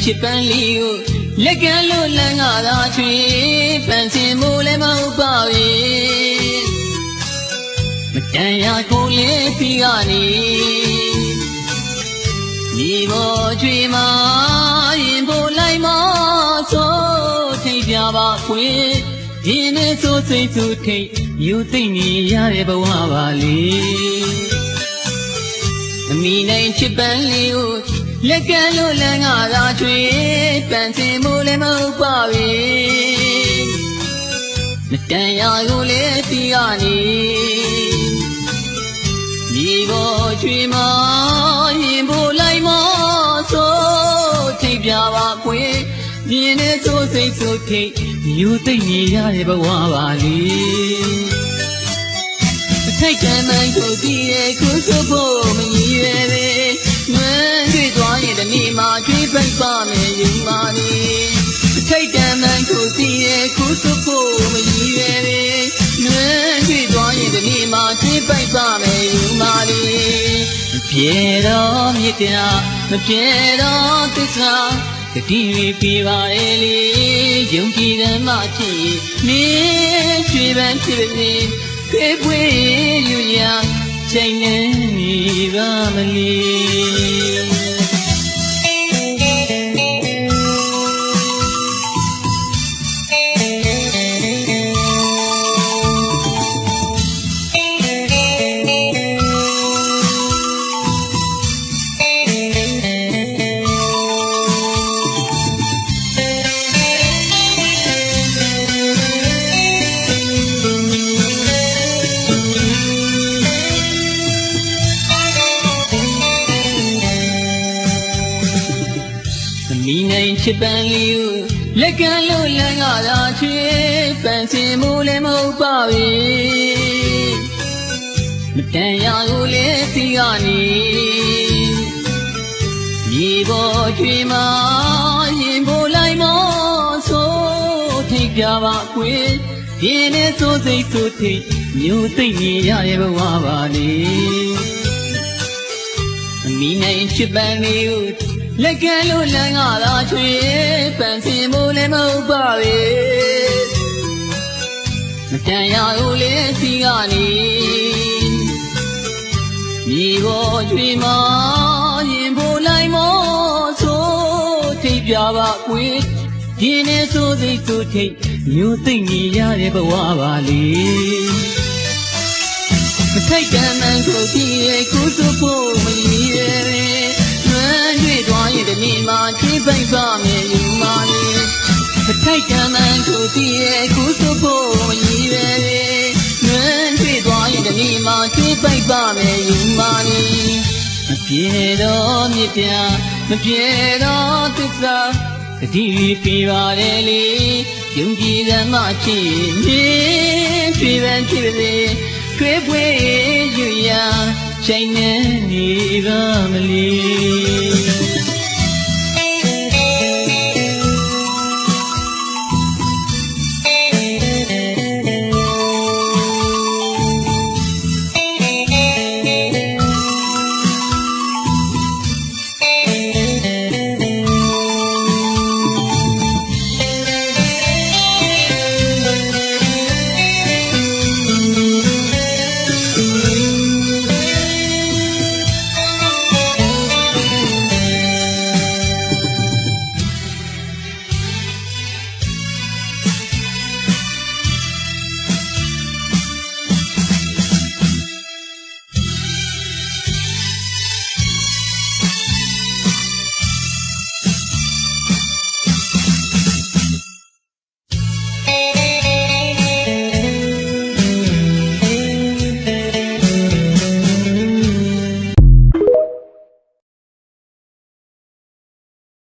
ချစ်ပန်းလေးကိုလက်ကမ်းလို့လမ်းကသာချွေပန်းစင်မိုးလည်းမဟုတ်ပါဘူးမတန်ရာကိုလေးပြီးကနေမြေပေါ်ချွေမှာရင်ပေါ်လိုက်မဆိုထိတ်ပြပါခွေဒီနေ့ဆိုစိတ်ဆူထိတ်ယူသိနေရတဲ့ဘဝပါလေအမိနိုင်ချစ်ပန်းလေးကိုလက်ကမ်းလို့လမ်းကသာချွေပန်းစင်မိုးလည်းမဟုတ်ပါဘူးမတန်ရာကိုလေးပြီးကနေမြေပေါ်ချွေမှာရင်ပေါ်လိုက်မဆိုထိတ်ပြပါခွေမြင်နေဆိုစိတ်ဆိုထိတ်ယူသိနေရတဲ့ဘဝပါလေထိုက်ကမ်းမှန်ကိုတည်ရဲ့ခုဆိုဖို့မရည်ရွယ်ပဲငွေတွေ့သွားရင်ဒီနေ့မှကျွေးပိတ်ပါမယ်ယူပါနေထိုက်ကမ်းမှန်ကိုတည်ရဲ့ခုဆိုဖို့မရည်ရွယ်ပဲငွေတွေ့သွားရင်ဒီနေ့မှကျွေးပိတ်ပါမယ်ယူပါနေမပြေတော့မြစ်တရားမပြေတော့သစ္စာတတိပြပါလေယုံကြည်တယ်မှကြည့်နေချွေပန်းဖြစ်နေဖေးပွေယူညာချိန်နေနေပါမလီချစ်ပန်းလေးကိုလက်ကမ်းလို့လမ်းကသာချွေပန်းစင်မိုးလည်းမဟုတ်ပါဘူးမတန်ရာကိုလေးပြီးကနေမြေပေါ်ချွေမှာရင်ပေါ်လိုက်မဆိုထိတ်ပြပါခွေဒီနေ့ဆိုစိတ်ဆိုထိတ်မျိုးသိမ့်နေရရဲ့ဘဝပါလေအမိနိုင်ချစ်ပန်းလေးကိုလက်ကမ်းလို့လမ်းကသာချွေပန်းစင်မိုးလည်းမဟုတ်ပါဘူးမတန်ရာကိုလေးစီကနေမြေပေါ်ချွေမှာရင်ပေါ်လိုက်မဆိုထိတ်ပြပါကွေဒီနေ့ဆိုစိတ်ဆိုထိတ်မျိုးသိမ့်နေရတဲ့ဘဝပါလေမထိုက်ကမ်းမှန်ကိုကြည့်ရဲ့ကိုဆိုဖို့မရည်ရဲ့တွေ့သွားရင်ဒီနေ့မှချွေးပိတ်ပါမယ်ယူမာနေထိုက်ကမ်းမှန်ကိုကြည့်ရဲ့ကိုဆိုဖို့မရည်ရဲ့တွေ့သွားရင်ဒီနေ့မှချွေးပိတ်ပါမယ်ယူမာနေမပြေတော့မြစ်ပြမပြေတော့သစ္စာတတိပြပါလေလေယုံကြည်တယ်မှချစ်နေချွေးပန်းဖြစ်ပါစေထွေးပွေယူရာချိန်နေနေပါမလီ